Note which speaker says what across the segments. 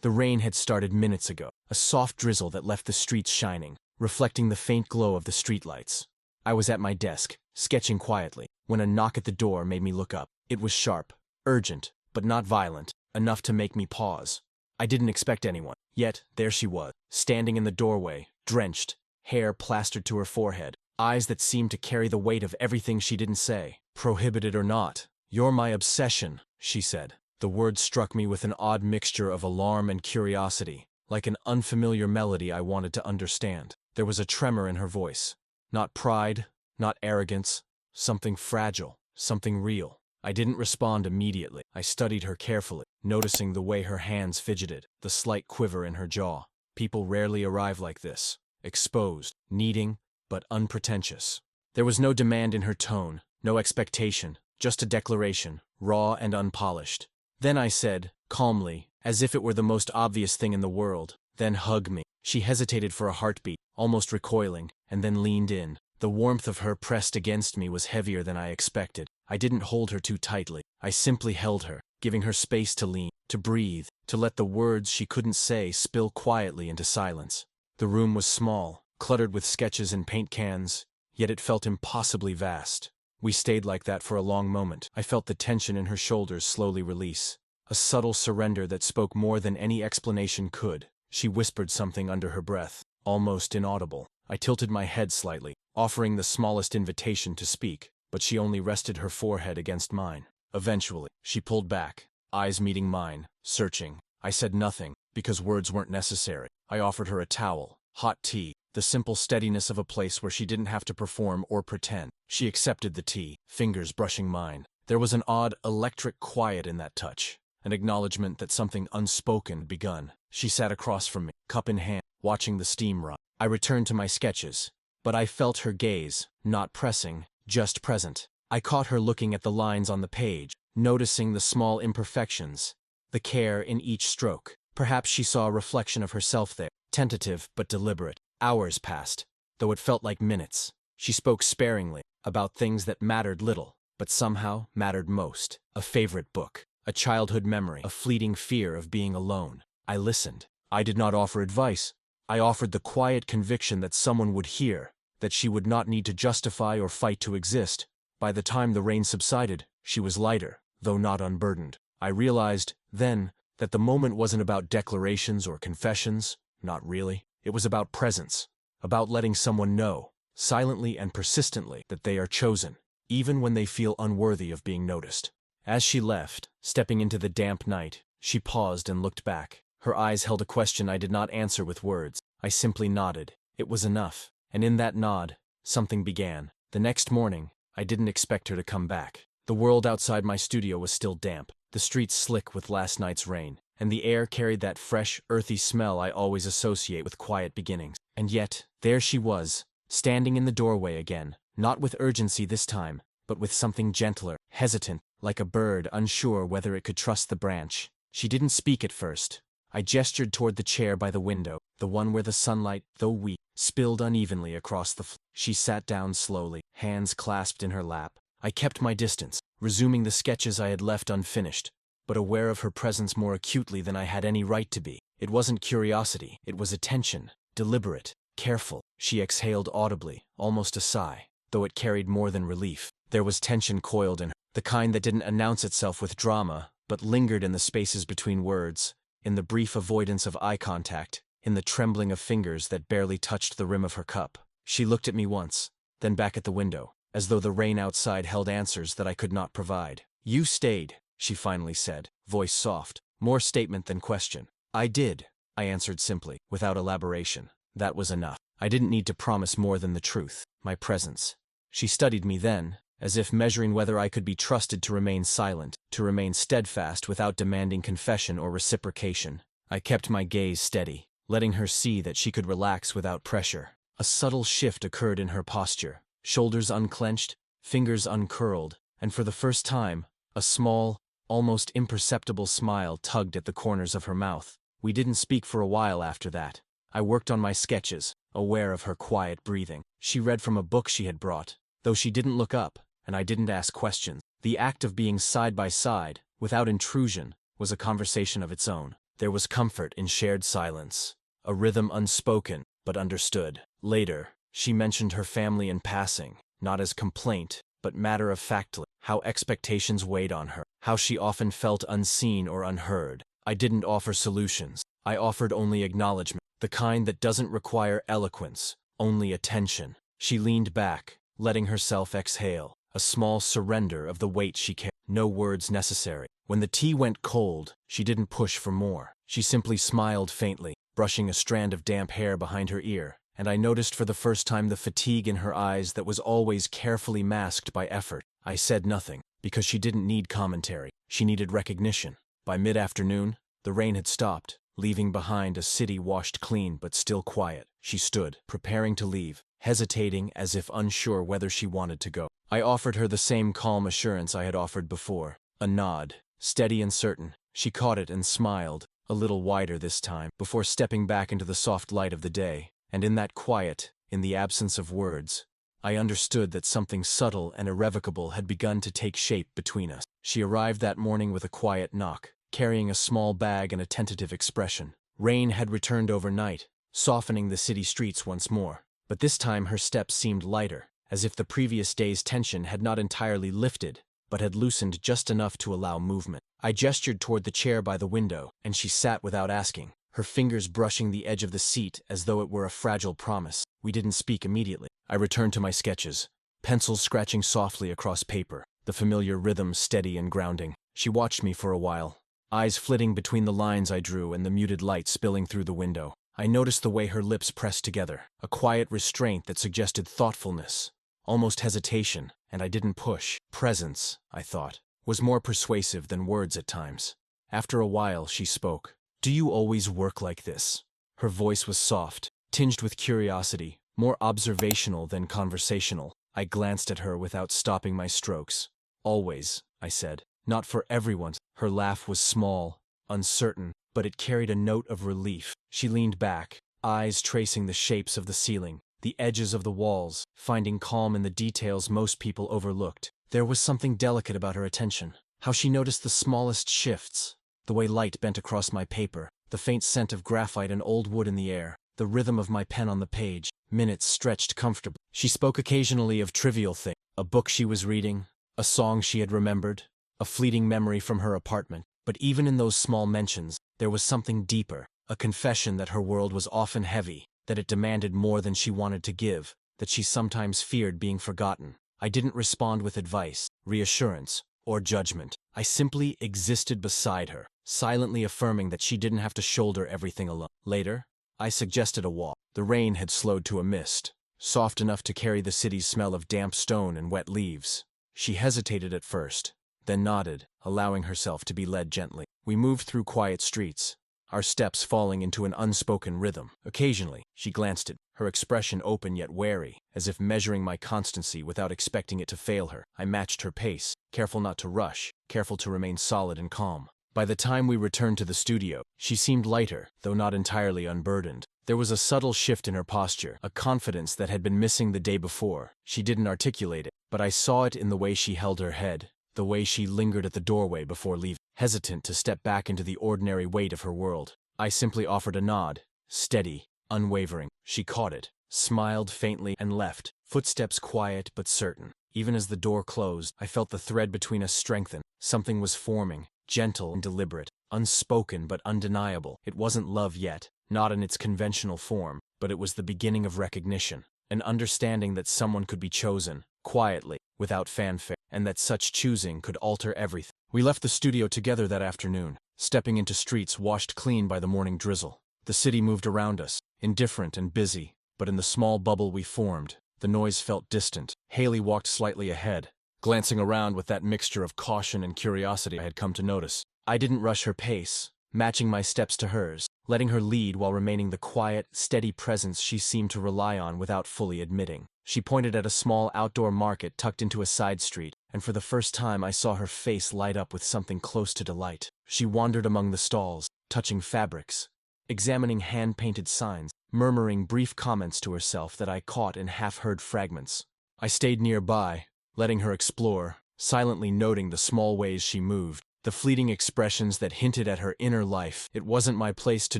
Speaker 1: The rain had started minutes ago, a soft drizzle that left the streets shining, reflecting the faint glow of the streetlights. I was at my desk, sketching quietly, when a knock at the door made me look up. It was sharp, urgent, but not violent, enough to make me pause. I didn't expect anyone, yet there she was, standing in the doorway, drenched, hair plastered to her forehead, eyes that seemed to carry the weight of everything she didn't say. "Prohibited or not, you're my obsession," she said. The words struck me with an odd mixture of alarm and curiosity, like an unfamiliar melody I wanted to understand. There was a tremor in her voice. Not pride, not arrogance, something fragile, something real. I didn't respond immediately. I studied her carefully, noticing the way her hands fidgeted, the slight quiver in her jaw. People rarely arrive like this, exposed, needing, but unpretentious. There was no demand in her tone, no expectation, just a declaration, raw and unpolished. Then I said, calmly, as if it were the most obvious thing in the world, "Then hug me." She hesitated for a heartbeat, almost recoiling, and then leaned in. The warmth of her pressed against me was heavier than I expected. I didn't hold her too tightly. I simply held her, giving her space to lean, to breathe, to let the words she couldn't say spill quietly into silence. The room was small, cluttered with sketches and paint cans, yet it felt impossibly vast. We stayed like that for a long moment. I felt the tension in her shoulders slowly release, a subtle surrender that spoke more than any explanation could. She whispered something under her breath, almost inaudible. I tilted my head slightly, offering the smallest invitation to speak, but she only rested her forehead against mine. Eventually, she pulled back, eyes meeting mine, searching. I said nothing, because words weren't necessary. I offered her a towel, hot tea, the simple steadiness of a place where she didn't have to perform or pretend. She accepted the tea, fingers brushing mine. There was an odd, electric quiet in that touch, an acknowledgement that something unspoken had begun. She sat across from me, cup in hand, watching the steam rise. I returned to my sketches, but I felt her gaze, not pressing, just present. I caught her looking at the lines on the page, noticing the small imperfections, the care in each stroke. Perhaps she saw a reflection of herself there, tentative but deliberate. Hours passed, though it felt like minutes. She spoke sparingly, about things that mattered little, but somehow mattered most. A favorite book, a childhood memory, a fleeting fear of being alone. I listened. I did not offer advice. I offered the quiet conviction that someone would hear, that she would not need to justify or fight to exist. By the time the rain subsided, she was lighter, though not unburdened. I realized, then, that the moment wasn't about declarations or confessions, not really. It was about presence, about letting someone know, silently and persistently, that they are chosen, even when they feel unworthy of being noticed. As she left, stepping into the damp night, she paused and looked back. Her eyes held a question I did not answer with words. I simply nodded. It was enough, and in that nod, something began. The next morning, I didn't expect her to come back. The world outside my studio was still damp, the streets slick with last night's rain, and the air carried that fresh, earthy smell I always associate with quiet beginnings. And yet, there she was, standing in the doorway again, not with urgency this time, but with something gentler, hesitant, like a bird unsure whether it could trust the branch. She didn't speak at first. I gestured toward the chair by the window, the one where the sunlight, though weak, spilled unevenly across the floor. She sat down slowly, hands clasped in her lap. I kept my distance, resuming the sketches I had left unfinished, but aware of her presence more acutely than I had any right to be. It wasn't curiosity, it was attention, deliberate, careful. She exhaled audibly, almost a sigh, though it carried more than relief. There was tension coiled in her, the kind that didn't announce itself with drama, but lingered in the spaces between words, in the brief avoidance of eye contact, in the trembling of fingers that barely touched the rim of her cup. She looked at me once, then back at the window, as though the rain outside held answers that I could not provide. "You stayed," she finally said, voice soft, more statement than question. "I did," I answered simply, without elaboration. That was enough. I didn't need to promise more than the truth, my presence. She studied me then, as if measuring whether I could be trusted to remain silent, to remain steadfast without demanding confession or reciprocation. I kept my gaze steady, letting her see that she could relax without pressure. A subtle shift occurred in her posture, shoulders unclenched, fingers uncurled, and for the first time, a small, almost imperceptible smile tugged at the corners of her mouth. We didn't speak for a while after that. I worked on my sketches, aware of her quiet breathing. She read from a book she had brought, though she didn't look up, and I didn't ask questions. The act of being side by side, without intrusion, was a conversation of its own. There was comfort in shared silence, a rhythm unspoken but understood. Later, she mentioned her family in passing, not as complaint, but matter-of-factly, how expectations weighed on her, how she often felt unseen or unheard. I didn't offer solutions. I offered only acknowledgement, the kind that doesn't require eloquence, only attention. She leaned back, letting herself exhale, a small surrender of the weight she carried. No words necessary. When the tea went cold, she didn't push for more. She simply smiled faintly, brushing a strand of damp hair behind her ear, and I noticed for the first time the fatigue in her eyes that was always carefully masked by effort. I said nothing, because she didn't need commentary. She needed recognition. By mid-afternoon, the rain had stopped, leaving behind a city washed clean but still quiet. She stood, preparing to leave, hesitating as if unsure whether she wanted to go. I offered her the same calm assurance I had offered before, a nod, steady and certain. She caught it and smiled, a little wider this time, before stepping back into the soft light of the day. And in that quiet, in the absence of words, I understood that something subtle and irrevocable had begun to take shape between us. She arrived that morning with a quiet knock, carrying a small bag and a tentative expression. Rain had returned overnight, softening the city streets once more, but this time her steps seemed lighter, as if the previous day's tension had not entirely lifted, but had loosened just enough to allow movement. I gestured toward the chair by the window, and she sat without asking, her fingers brushing the edge of the seat as though it were a fragile promise. We didn't speak immediately. I returned to my sketches, pencils scratching softly across paper, the familiar rhythm steady and grounding. She watched me for a while, eyes flitting between the lines I drew and the muted light spilling through the window. I noticed the way her lips pressed together, a quiet restraint that suggested thoughtfulness, almost hesitation, and I didn't push. Presence, I thought, was more persuasive than words at times. After a while, she spoke. "Do you always work like this?" Her voice was soft, tinged with curiosity, more observational than conversational. I glanced at her without stopping my strokes. "Always," I said. "Not for everyone." Her laugh was small, uncertain, but it carried a note of relief. She leaned back, eyes tracing the shapes of the ceiling, the edges of the walls, finding calm in the details most people overlooked. There was something delicate about her attention, how she noticed the smallest shifts, the way light bent across my paper, the faint scent of graphite and old wood in the air, the rhythm of my pen on the page. Minutes stretched comfortably. She spoke occasionally of trivial things, a book she was reading, a song she had remembered, a fleeting memory from her apartment. But even in those small mentions, there was something deeper, a confession that her world was often heavy, that it demanded more than she wanted to give, that she sometimes feared being forgotten. I didn't respond with advice, reassurance, or judgment. I simply existed beside her, silently affirming that she didn't have to shoulder everything alone. Later, I suggested a walk. The rain had slowed to a mist, soft enough to carry the city's smell of damp stone and wet leaves. She hesitated at first, then nodded, allowing herself to be led gently. We moved through quiet streets, our steps falling into an unspoken rhythm. Occasionally, she glanced at me, her expression open yet wary, as if measuring my constancy without expecting it to fail her. I matched her pace, careful not to rush, careful to remain solid and calm. By the time we returned to the studio, she seemed lighter, though not entirely unburdened. There was a subtle shift in her posture, a confidence that had been missing the day before. She didn't articulate it, but I saw it in the way she held her head, the way she lingered at the doorway before leaving, hesitant to step back into the ordinary weight of her world. I simply offered a nod, steady, unwavering. She caught it, smiled faintly, and left, footsteps quiet but certain. Even as the door closed, I felt the thread between us strengthen. Something was forming, gentle and deliberate, unspoken but undeniable. It wasn't love yet, not in its conventional form, but it was the beginning of recognition, an understanding that someone could be chosen, quietly, without fanfare, and that such choosing could alter everything. We left the studio together that afternoon, stepping into streets washed clean by the morning drizzle. The city moved around us, indifferent and busy, but in the small bubble we formed, the noise felt distant. Haley walked slightly ahead, glancing around with that mixture of caution and curiosity I had come to notice. I didn't rush her pace, matching my steps to hers, letting her lead while remaining the quiet, steady presence she seemed to rely on without fully admitting. She pointed at a small outdoor market tucked into a side street, and for the first time I saw her face light up with something close to delight. She wandered among the stalls, touching fabrics, examining hand-painted signs, murmuring brief comments to herself that I caught in half-heard fragments. I stayed nearby, letting her explore, silently noting the small ways she moved, the fleeting expressions that hinted at her inner life. It wasn't my place to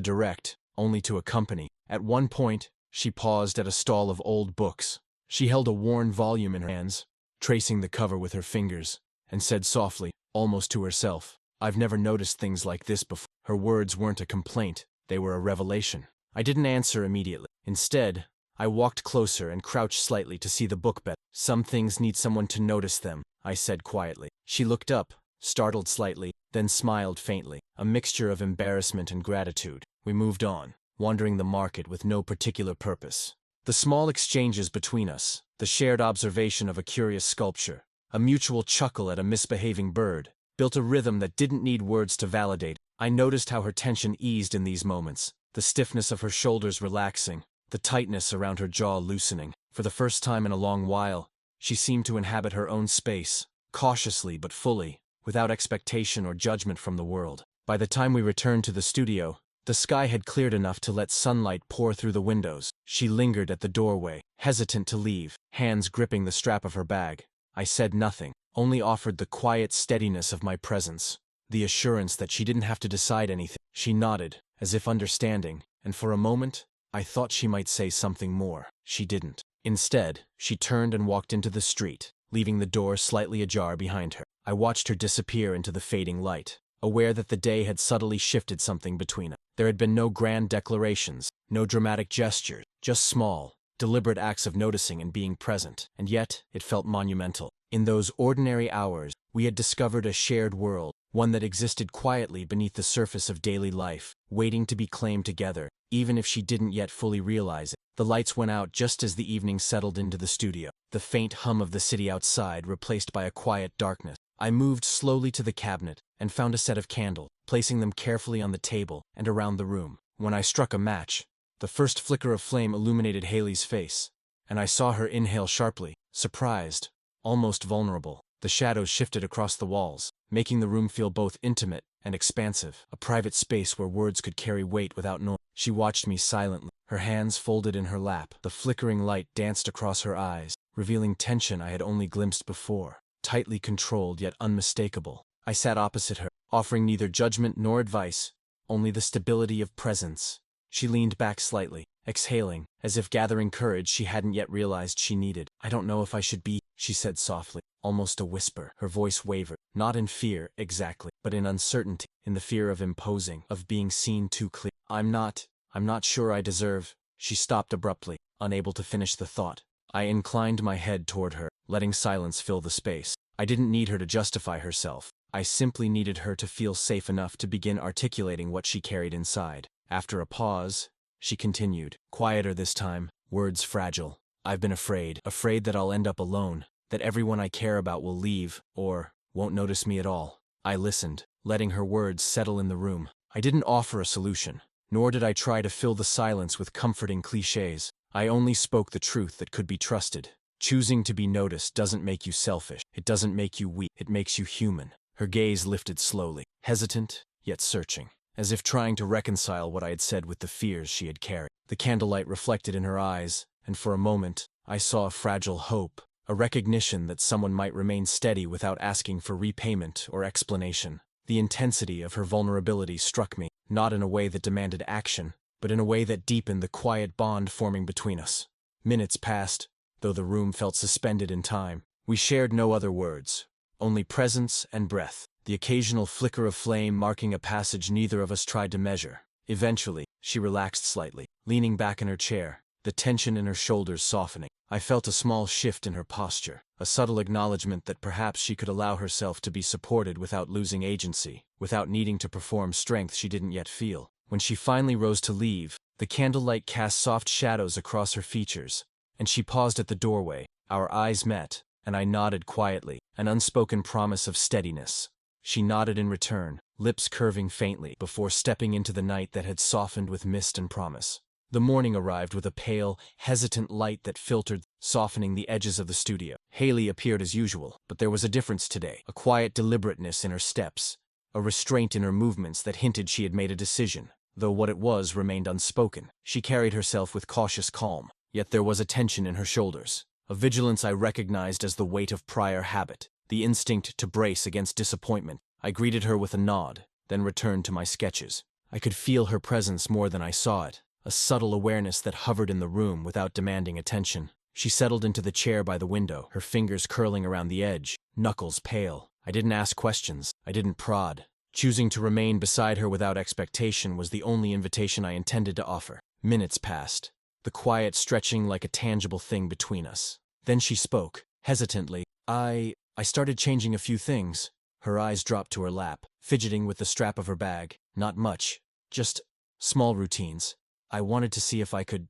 Speaker 1: direct, only to accompany. At one point, she paused at a stall of old books. She held a worn volume in her hands, tracing the cover with her fingers, and said softly, almost to herself, "I've never noticed things like this before." Her words weren't a complaint, they were a revelation. I didn't answer immediately. Instead, I walked closer and crouched slightly to see the book better. "Some things need someone to notice them," I said quietly. She looked up, startled slightly, then smiled faintly, a mixture of embarrassment and gratitude. We moved on, wandering the market with no particular purpose. The small exchanges between us, the shared observation of a curious sculpture, a mutual chuckle at a misbehaving bird, built a rhythm that didn't need words to validate. I noticed how her tension eased in these moments, the stiffness of her shoulders relaxing, the tightness around her jaw loosening. For the first time in a long while, she seemed to inhabit her own space, cautiously but fully, without expectation or judgment from the world. By the time we returned to the studio, the sky had cleared enough to let sunlight pour through the windows. She lingered at the doorway, hesitant to leave, hands gripping the strap of her bag. I said nothing, only offered the quiet steadiness of my presence, the assurance that she didn't have to decide anything. She nodded, as if understanding, and for a moment, I thought she might say something more. She didn't. Instead, she turned and walked into the street, leaving the door slightly ajar behind her. I watched her disappear into the fading light, aware that the day had subtly shifted something between us. There had been no grand declarations, no dramatic gestures, just small, deliberate acts of noticing and being present, and yet it felt monumental. In those ordinary hours, we had discovered a shared world, one that existed quietly beneath the surface of daily life, waiting to be claimed together, even if she didn't yet fully realize it. The lights went out just as the evening settled into the studio, the faint hum of the city outside replaced by a quiet darkness. I moved slowly to the cabinet and found a set of candles, placing them carefully on the table and around the room. When I struck a match, the first flicker of flame illuminated Haley's face, and I saw her inhale sharply, surprised, almost vulnerable. The shadows shifted across the walls, making the room feel both intimate and expansive, a private space where words could carry weight without noise. She watched me silently, her hands folded in her lap. The flickering light danced across her eyes, revealing tension I had only glimpsed before, tightly controlled yet unmistakable. I sat opposite her, offering neither judgment nor advice, only the stability of presence. She leaned back slightly, exhaling, as if gathering courage she hadn't yet realized she needed. "I don't know if I should be," she said softly, almost a whisper. Her voice wavered, not in fear, exactly, but in uncertainty, in the fear of imposing, of being seen too clear. I'm not sure I deserve." She stopped abruptly, unable to finish the thought. I inclined my head toward her, letting silence fill the space. I didn't need her to justify herself. I simply needed her to feel safe enough to begin articulating what she carried inside. After a pause, she continued, quieter this time, words fragile. "I've been afraid that I'll end up alone, that everyone I care about will leave, or won't notice me at all." I listened, letting her words settle in the room. I didn't offer a solution, nor did I try to fill the silence with comforting cliches. I only spoke the truth that could be trusted. Choosing to be noticed doesn't make you selfish. It doesn't make you weak. It makes you human. Her gaze lifted slowly, hesitant, yet searching, as if trying to reconcile what I had said with the fears she had carried. The candlelight reflected in her eyes, and for a moment, I saw a fragile hope, a recognition that someone might remain steady without asking for repayment or explanation. The intensity of her vulnerability struck me, not in a way that demanded action, but in a way that deepened the quiet bond forming between us. Minutes passed, though the room felt suspended in time. We shared no other words, only presence and breath, the occasional flicker of flame marking a passage neither of us tried to measure. Eventually, she relaxed slightly, leaning back in her chair, the tension in her shoulders softening. I felt a small shift in her posture, a subtle acknowledgement that perhaps she could allow herself to be supported without losing agency, without needing to perform strength she didn't yet feel. When she finally rose to leave, the candlelight cast soft shadows across her features, and she paused at the doorway. Our eyes met, and I nodded quietly, an unspoken promise of steadiness. She nodded in return, lips curving faintly, before stepping into the night that had softened with mist and promise. The morning arrived with a pale, hesitant light that filtered, softening the edges of the studio. Haley appeared as usual, but there was a difference today, a quiet deliberateness in her steps, a restraint in her movements that hinted she had made a decision, though what it was remained unspoken. She carried herself with cautious calm, yet there was a tension in her shoulders, a vigilance I recognized as the weight of prior habit, the instinct to brace against disappointment. I greeted her with a nod, then returned to my sketches. I could feel her presence more than I saw it, a subtle awareness that hovered in the room without demanding attention. She settled into the chair by the window, her fingers curling around the edge, knuckles pale. I didn't ask questions. I didn't prod. Choosing to remain beside her without expectation was the only invitation I intended to offer. Minutes passed, the quiet stretching like a tangible thing between us. Then she spoke, hesitantly. I started changing a few things. Her eyes dropped to her lap, fidgeting with the strap of her bag. Not much. Just small routines. I wanted to see if I could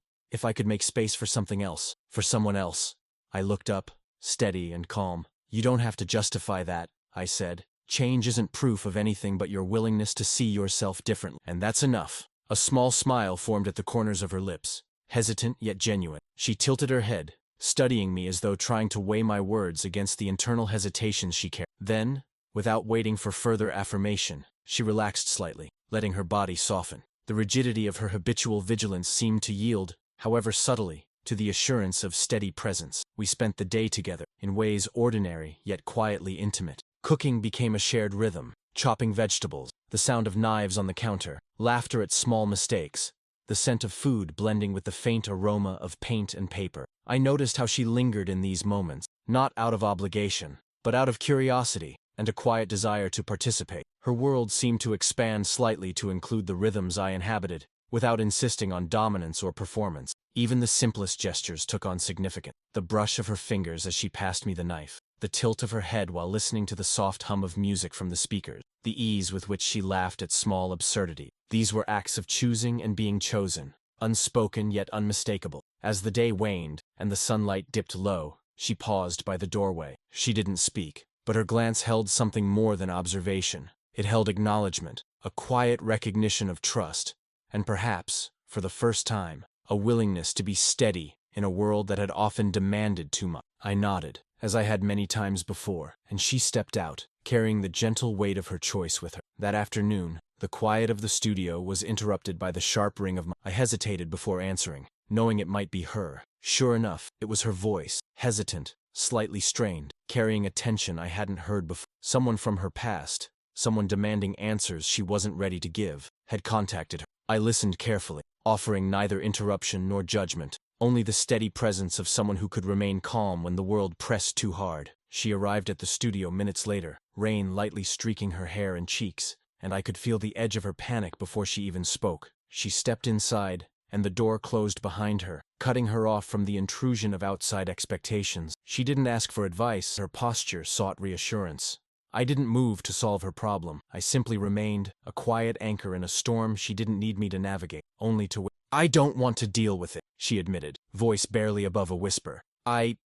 Speaker 1: make space for something else, for someone else. I looked up, steady and calm. You don't have to justify that, I said. Change isn't proof of anything but your willingness to see yourself differently. And that's enough. A small smile formed at the corners of her lips, hesitant yet genuine. She tilted her head, studying me as though trying to weigh my words against the internal hesitations she carried. Then, without waiting for further affirmation, she relaxed slightly, letting her body soften. The rigidity of her habitual vigilance seemed to yield, however subtly, to the assurance of steady presence. We spent the day together, in ways ordinary yet quietly intimate. Cooking became a shared rhythm, chopping vegetables, the sound of knives on the counter, laughter at small mistakes, the scent of food blending with the faint aroma of paint and paper. I noticed how she lingered in these moments, not out of obligation, but out of curiosity and a quiet desire to participate. Her world seemed to expand slightly to include the rhythms I inhabited, without insisting on dominance or performance. Even the simplest gestures took on significance. The brush of her fingers as she passed me the knife, the tilt of her head while listening to the soft hum of music from the speakers, the ease with which she laughed at small absurdity. These were acts of choosing and being chosen, unspoken yet unmistakable. As the day waned and the sunlight dipped low, she paused by the doorway. She didn't speak, but her glance held something more than observation. It held acknowledgement, a quiet recognition of trust, and perhaps, for the first time, a willingness to be steady in a world that had often demanded too much. I nodded, as I had many times before, and she stepped out, carrying the gentle weight of her choice with her. That afternoon, the quiet of the studio was interrupted by the sharp ring of my... I hesitated before answering, knowing it might be her. Sure enough, it was her voice, hesitant, slightly strained, carrying a tension I hadn't heard before. Someone from her past, someone demanding answers she wasn't ready to give, had contacted her. I listened carefully, offering neither interruption nor judgment, only the steady presence of someone who could remain calm when the world pressed too hard. She arrived at the studio minutes later, rain lightly streaking her hair and cheeks, and I could feel the edge of her panic before she even spoke. She stepped inside, and the door closed behind her, cutting her off from the intrusion of outside expectations. She didn't ask for advice, her posture sought reassurance. I didn't move to solve her problem. I simply remained, a quiet anchor in a storm she didn't need me to navigate, only to wait. I don't want to deal with it, she admitted, voice barely above a whisper. I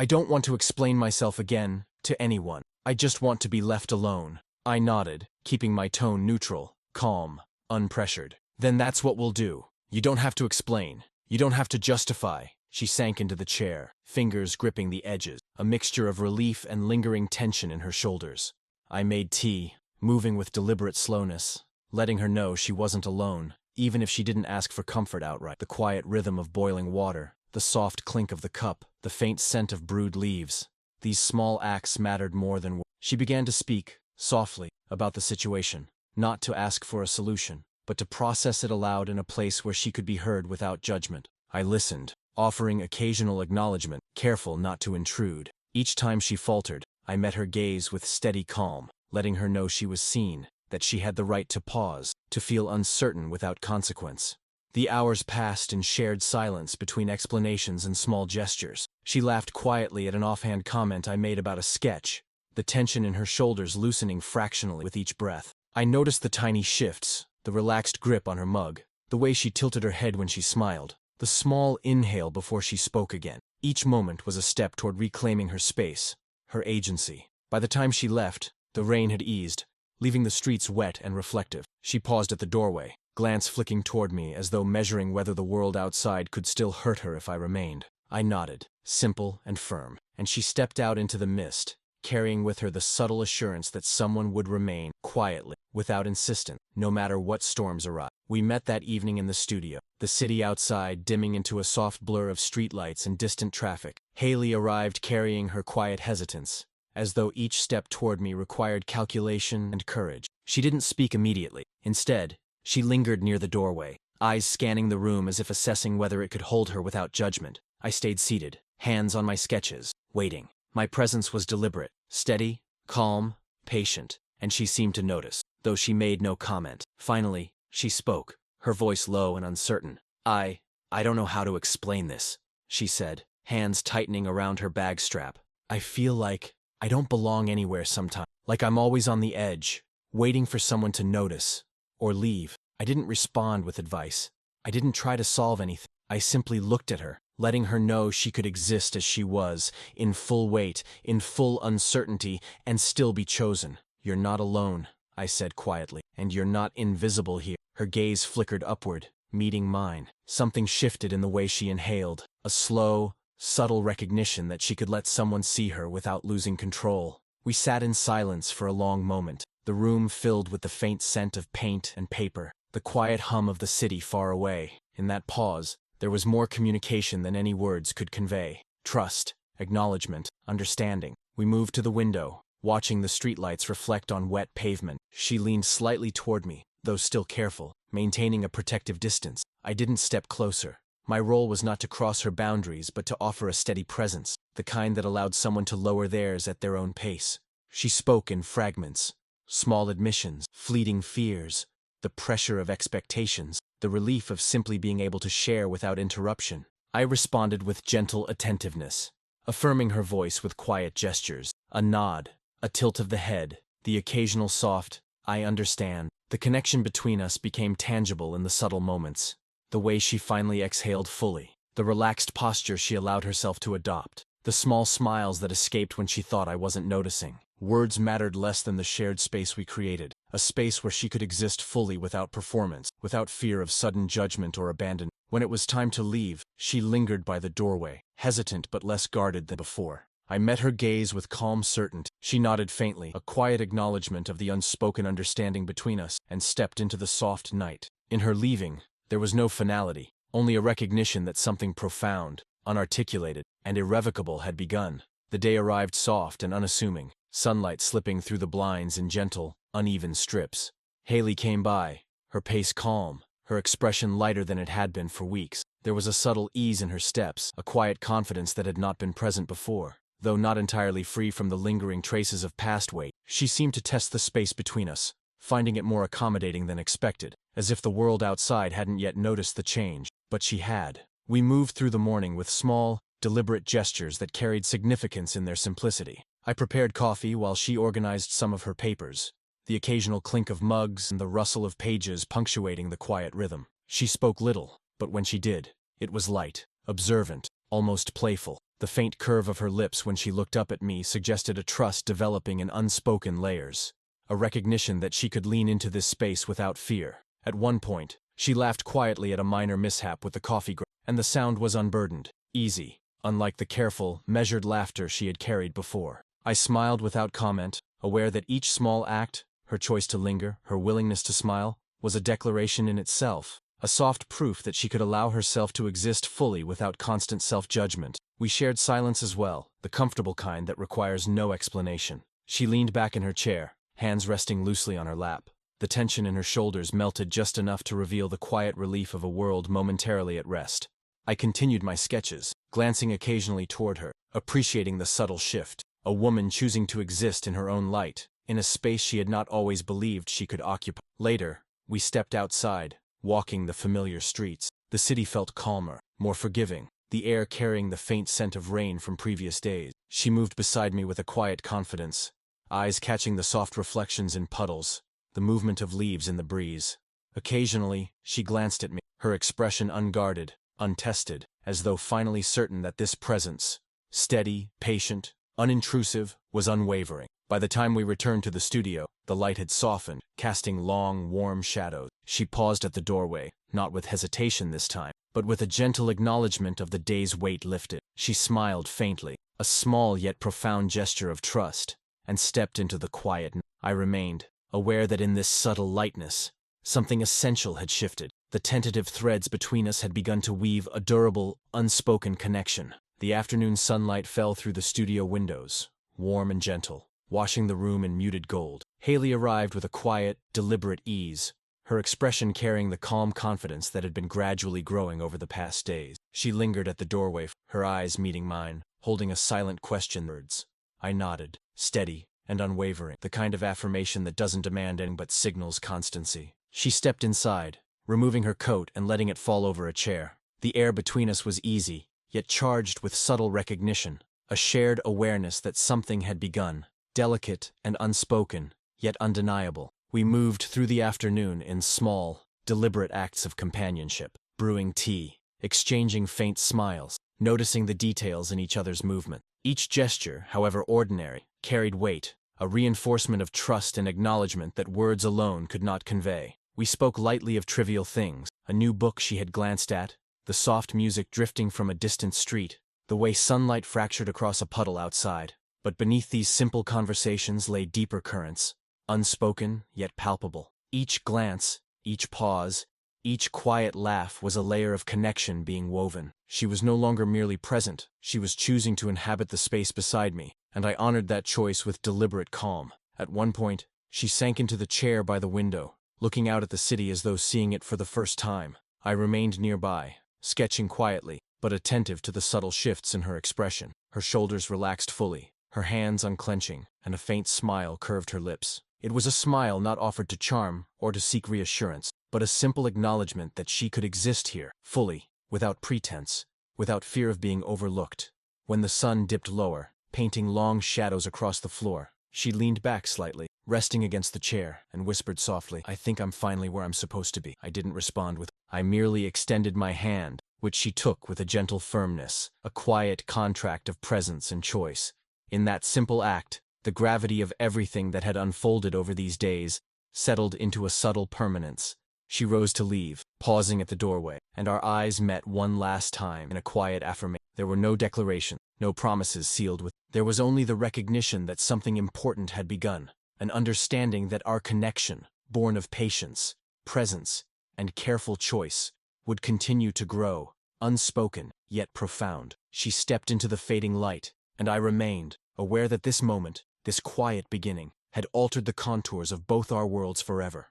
Speaker 1: don't want to explain myself again, to anyone. I just want to be left alone. I nodded, keeping my tone neutral, calm, unpressured. Then that's what we'll do. You don't have to explain. You don't have to justify. She sank into the chair, fingers gripping the edges, a mixture of relief and lingering tension in her shoulders. I made tea, moving with deliberate slowness, letting her know she wasn't alone, even if she didn't ask for comfort outright. The quiet rhythm of boiling water, the soft clink of the cup, the faint scent of brewed leaves. These small acts mattered more than words. She began to speak, softly, about the situation, not to ask for a solution, but to process it aloud in a place where she could be heard without judgment. I listened, offering occasional acknowledgement, careful not to intrude. Each time she faltered, I met her gaze with steady calm, letting her know she was seen, that she had the right to pause, to feel uncertain without consequence. The hours passed in shared silence between explanations and small gestures. She laughed quietly at an offhand comment I made about a sketch, the tension in her shoulders loosening fractionally with each breath. I noticed the tiny shifts, the relaxed grip on her mug, the way she tilted her head when she smiled, the small inhale before she spoke again. Each moment was a step toward reclaiming her space, her agency. By the time she left, the rain had eased, leaving the streets wet and reflective. She paused at the doorway, glance flicking toward me as though measuring whether the world outside could still hurt her if I remained. I nodded, simple and firm, and she stepped out into the mist, carrying with her the subtle assurance that someone would remain, quietly, without insistence, no matter what storms arrived. We met that evening in the studio, the city outside dimming into a soft blur of streetlights and distant traffic. Haley arrived carrying her quiet hesitance, as though each step toward me required calculation and courage. She didn't speak immediately. Instead, she lingered near the doorway, eyes scanning the room as if assessing whether it could hold her without judgment. I stayed seated, hands on my sketches, waiting. My presence was deliberate, steady, calm, patient, and she seemed to notice, though she made no comment. Finally, she spoke, her voice low and uncertain. I don't know how to explain this," she said, hands tightening around her bag strap. "I feel like I don't belong anywhere sometimes, like I'm always on the edge, waiting for someone to notice or leave." I didn't respond with advice. I didn't try to solve anything. I simply looked at her, letting her know she could exist as she was, in full weight, in full uncertainty, and still be chosen. "You're not alone," I said quietly, "and you're not invisible here." Her gaze flickered upward, meeting mine. Something shifted in the way she inhaled, a slow, subtle recognition that she could let someone see her without losing control. We sat in silence for a long moment, the room filled with the faint scent of paint and paper, the quiet hum of the city far away. In that pause, there was more communication than any words could convey. Trust, acknowledgement, understanding. We moved to the window, watching the streetlights reflect on wet pavement. She leaned slightly toward me, though still careful, maintaining a protective distance. I didn't step closer. My role was not to cross her boundaries, but to offer a steady presence, the kind that allowed someone to lower theirs at their own pace. She spoke in fragments, small admissions, fleeting fears, the pressure of expectations, the relief of simply being able to share without interruption. I responded with gentle attentiveness, affirming her voice with quiet gestures, a nod, a tilt of the head, the occasional soft, "I understand." The connection between us became tangible in the subtle moments. The way she finally exhaled fully, the relaxed posture she allowed herself to adopt, the small smiles that escaped when she thought I wasn't noticing. Words mattered less than the shared space we created, a space where she could exist fully without performance, without fear of sudden judgment or abandonment. When it was time to leave, she lingered by the doorway, hesitant but less guarded than before. I met her gaze with calm certainty. She nodded faintly, a quiet acknowledgement of the unspoken understanding between us, and stepped into the soft night. In her leaving, there was no finality, only a recognition that something profound, unarticulated, and irrevocable had begun. The day arrived soft and unassuming, sunlight slipping through the blinds in gentle, uneven strips. Haley came by, her pace calm, her expression lighter than it had been for weeks. There was a subtle ease in her steps, a quiet confidence that had not been present before. Though not entirely free from the lingering traces of past weight, she seemed to test the space between us, finding it more accommodating than expected, as if the world outside hadn't yet noticed the change. But she had. We moved through the morning with small, deliberate gestures that carried significance in their simplicity. I prepared coffee while she organized some of her papers, the occasional clink of mugs and the rustle of pages punctuating the quiet rhythm. She spoke little, but when she did, it was light, observant, almost playful. The faint curve of her lips when she looked up at me suggested a trust developing in unspoken layers, a recognition that she could lean into this space without fear. At one point, she laughed quietly at a minor mishap with the coffee grinder, and the sound was unburdened, easy, unlike the careful, measured laughter she had carried before. I smiled without comment, aware that each small act, her choice to linger, her willingness to smile, was a declaration in itself, a soft proof that she could allow herself to exist fully without constant self-judgment. We shared silence as well, the comfortable kind that requires no explanation. She leaned back in her chair, hands resting loosely on her lap. The tension in her shoulders melted just enough to reveal the quiet relief of a world momentarily at rest. I continued my sketches, glancing occasionally toward her, appreciating the subtle shift. A woman choosing to exist in her own light, in a space she had not always believed she could occupy. Later, we stepped outside, walking the familiar streets. The city felt calmer, more forgiving, the air carrying the faint scent of rain from previous days. She moved beside me with a quiet confidence, eyes catching the soft reflections in puddles, the movement of leaves in the breeze. Occasionally, she glanced at me, her expression unguarded, untested, as though finally certain that this presence, steady, patient, unintrusive, was unwavering. By the time we returned to the studio, the light had softened, casting long, warm shadows. She paused at the doorway, not with hesitation this time, but with a gentle acknowledgement of the day's weight lifted. She smiled faintly, a small yet profound gesture of trust, and stepped into the quiet. I remained, aware that in this subtle lightness, something essential had shifted. The tentative threads between us had begun to weave a durable, unspoken connection. The afternoon sunlight fell through the studio windows, warm and gentle, washing the room in muted gold. Haley arrived with a quiet, deliberate ease, her expression carrying the calm confidence that had been gradually growing over the past days. She lingered at the doorway, her eyes meeting mine, holding a silent question. Words. I nodded, steady and unwavering, the kind of affirmation that doesn't demand anything but signals constancy. She stepped inside, removing her coat and letting it fall over a chair. The air between us was easy, yet charged with subtle recognition, a shared awareness that something had begun, delicate and unspoken, yet undeniable. We moved through the afternoon in small, deliberate acts of companionship, brewing tea, exchanging faint smiles, noticing the details in each other's movement. Each gesture, however ordinary, carried weight, a reinforcement of trust and acknowledgement that words alone could not convey. We spoke lightly of trivial things, a new book she had glanced at, the soft music drifting from a distant street, the way sunlight fractured across a puddle outside. But beneath these simple conversations lay deeper currents, unspoken yet palpable. Each glance, each pause, each quiet laugh was a layer of connection being woven. She was no longer merely present, she was choosing to inhabit the space beside me, and I honored that choice with deliberate calm. At one point, she sank into the chair by the window, looking out at the city as though seeing it for the first time. I remained nearby, sketching quietly, but attentive to the subtle shifts in her expression. Her shoulders relaxed fully, her hands unclenching, and a faint smile curved her lips. It was a smile not offered to charm or to seek reassurance, but a simple acknowledgement that she could exist here, fully, without pretense, without fear of being overlooked. When the sun dipped lower, painting long shadows across the floor, she leaned back slightly, resting against the chair, and whispered softly, "I think I'm finally where I'm supposed to be." I didn't respond with, I merely extended my hand, which she took with a gentle firmness, a quiet contract of presence and choice. In that simple act, the gravity of everything that had unfolded over these days settled into a subtle permanence. She rose to leave, pausing at the doorway, and our eyes met one last time in a quiet affirmation. There were no declarations, no promises sealed with. There was only the recognition that something important had begun, an understanding that our connection, born of patience, presence, and careful choice, would continue to grow, unspoken, yet profound. She stepped into the fading light, and I remained, aware that this moment, this quiet beginning, had altered the contours of both our worlds forever.